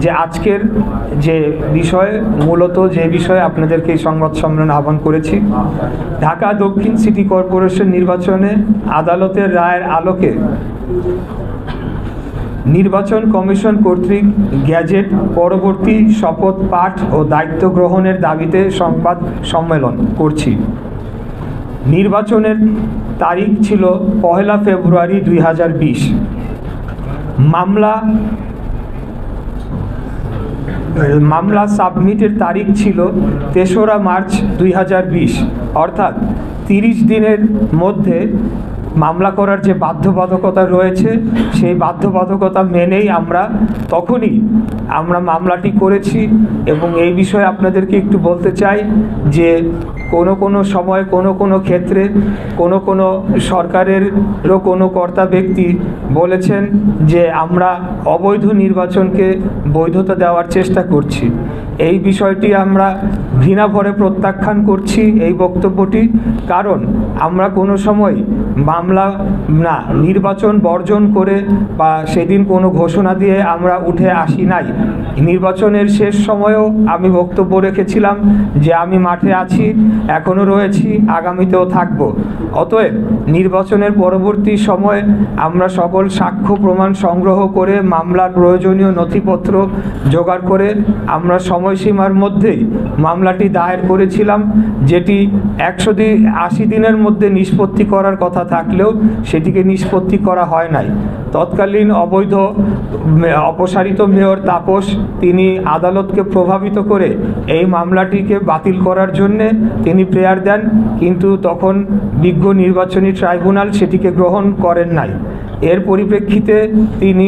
যে আজকের যে বিষয়, মূলত যে বিষয়ে আপনাদেরকে এই সংবাদ সম্মেলনে আহ্বান করেছি, ঢাকা দক্ষিণ সিটি কর্পোরেশন নির্বাচনে আদালতের রায়ের আলোকে নির্বাচন কমিশন কর্তৃক গ্যাজেট পরবর্তী শপথ পাঠ ও দায়িত্ব গ্রহণের দাবিতে সংবাদ সম্মেলন করছি। নির্বাচনের তারিখ ছিল 1 ফেব্রুয়ারি 2020। মামলা সাবমিটের তারিখ ছিল 3রা মার্চ 2020। অর্থাৎ 30 দিনের মধ্যে মামলা করার যে বাধ্যবাধকতা রয়েছে, সেই বাধ্যবাধকতা মেনেই তখনই আমরা মামলাটি করেছি। এবং এই বিষয়ে আপনাদেরকে একটু বলতে চাই যে কোনো সময় কোনো ক্ষেত্রে কোনো সরকারেরও কোনো কর্তা ব্যক্তি বলেছেন যে আমরা অবৈধ নির্বাচনকে বৈধতা দেওয়ার চেষ্টা করছি। এই বিষয়টি আমরা ঘৃণাভরে প্রত্যাখ্যান করছি এই বক্তব্যটি, কারণ আমরা কোনো সময় নির্বাচন বর্জন করে বা সেদিন কোনো ঘোষণা দিয়ে আমরা উঠে আসি নাই। নির্বাচনের শেষ সময়েও আমি বক্তব্য রেখেছিলাম যে আমি মাঠে আছি, এখনও রয়েছি, আগামীতেও থাকব। অতএব নির্বাচনের পরবর্তী সময়ে আমরা সকল সাক্ষ্য প্রমাণ সংগ্রহ করে মামলার প্রয়োজনীয় নথিপত্র জোগাড় করে আমরা সময়সীমার মধ্যেই মামলাটি দায়ের করেছিলাম, যেটি 180 দিনের মধ্যে নিষ্পত্তি করার কথা থাকলেও সেটিকে নিষ্পত্তি করা হয় নাই। তৎকালীন অপসারিত মেয়র তাপস তিনি আদালতকে প্রভাবিত করে এই মামলাটিকে বাতিল করার জন্যে তিনি প্রেয়ার দেন, কিন্তু তখন বিজ্ঞ নির্বাচনী ট্রাইব্যুনাল সেটিকে গ্রহণ করেন নাই। এর পরিপ্রেক্ষিতে তিনি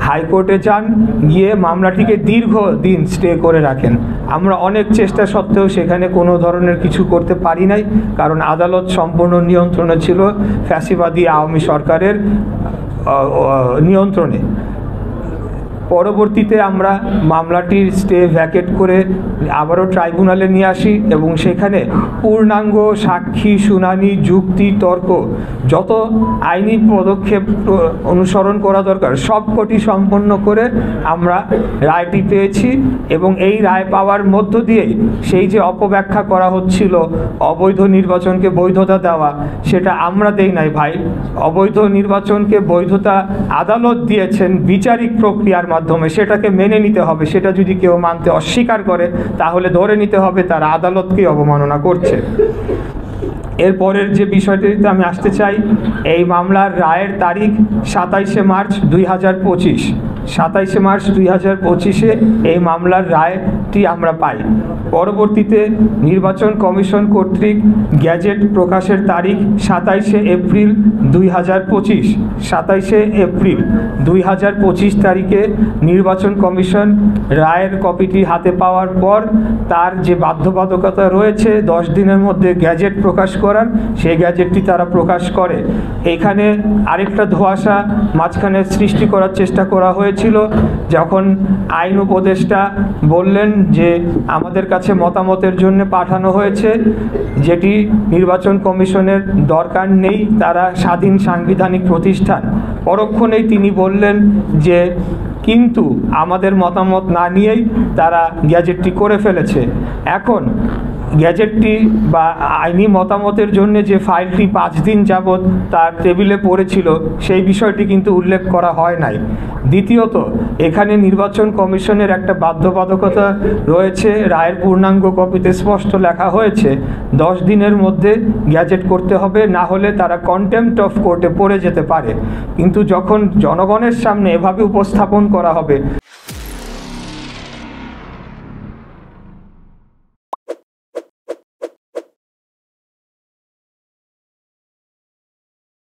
হাইকোর্টে যান, গিয়ে মামলাটিকে দীর্ঘদিন স্টে করে রাখেন। আমরা অনেক চেষ্টা সত্ত্বেও সেখানে কোনো ধরনের কিছু করতে পারি নাই, কারণ আদালত সম্পূর্ণ নিয়ন্ত্রণে ছিল ফ্যাসিবাদী আওয়ামী সরকারের নিয়ন্ত্রণে। পরবর্তীতে আমরা মামলাটির স্টে ভ্যাকেট করে আবারও ট্রাইব্যুনালে নিয়ে আসি এবং সেখানে পূর্ণাঙ্গ সাক্ষী শুনানি, যুক্তি, তর্ক, যত আইনি পদক্ষেপ অনুসরণ করা দরকার সবকটি সম্পন্ন করে আমরা রায়টি পেয়েছি। এবং এই রায় পাওয়ার মধ্য দিয়েই সেই যে অপব্যাখ্যা করা হচ্ছিল অবৈধ নির্বাচনকে বৈধতা দেওয়া, সেটা আমরা দেই নাই ভাই। অবৈধ নির্বাচনকে বৈধতা আদালত দিয়েছেন বিচারিক প্রক্রিয়ার মাধ্যমে, সেটাকে মেনে নিতে হবে। সেটা যদি কেউ মানতে অস্বীকার করে তাহলে ধরে নিতে হবে তারা আদালতকে অবমাননা করছে। এরপরের যে বিষয়টিতে আমি আসতে চাই, এই মামলার রায়ের তারিখ 27 মার্চ 2025। 27 মার্চ 2025-এ এই মামলার রায়টি আমরা পাই। পরবর্তীতে নির্বাচন কমিশন কর্তৃক গ্যাজেট প্রকাশের তারিখ 27 এপ্রিল 2025। 27 এপ্রিল 2025 তারিখে নির্বাচন কমিশন রায়ের কপিটি হাতে পাওয়ার পর তার যে বাধ্যবাধকতা রয়েছে 10 দিনের মধ্যে গ্যাজেট প্রকাশ করার, সেই গ্যাজেটটি তারা প্রকাশ করে। এইখানে আরেকটা ধোঁয়াশা মাঝখানে সৃষ্টি করার চেষ্টা করা হয়েছিল, যখন আইন উপদেষ্টা বললেন যে আমাদের কাছে মতামতের জন্য পাঠানো হয়েছে, যেটি নির্বাচন কমিশনের দরকার নেই, তারা স্বাধীন সাংবিধানিক প্রতিষ্ঠান। পরক্ষণেই তিনি বললেন যে কিন্তু আমাদের মতামত না নিয়েই তারা গ্যাজেটটি করে ফেলেছে। এখন গ্যাজেটটি বা আইনি মতামতের জন্য যে ফাইলটি 5 দিন যাবৎ তার টেবিলে পড়েছিল, সেই বিষয়টি কিন্তু উল্লেখ করা হয় নাই। দ্বিতীয়ত, এখানে নির্বাচন কমিশনের একটা বাধ্যবাধকতা রয়েছে, রায়ের পূর্ণাঙ্গ কপিতে স্পষ্ট লেখা হয়েছে 10 দিনের মধ্যে গ্যাজেট করতে হবে, না হলে তারা কন্টেম্পট অফ কোর্টে পড়ে যেতে পারে। কিন্তু যখন জনগণের সামনে এভাবে উপস্থাপন করা হবে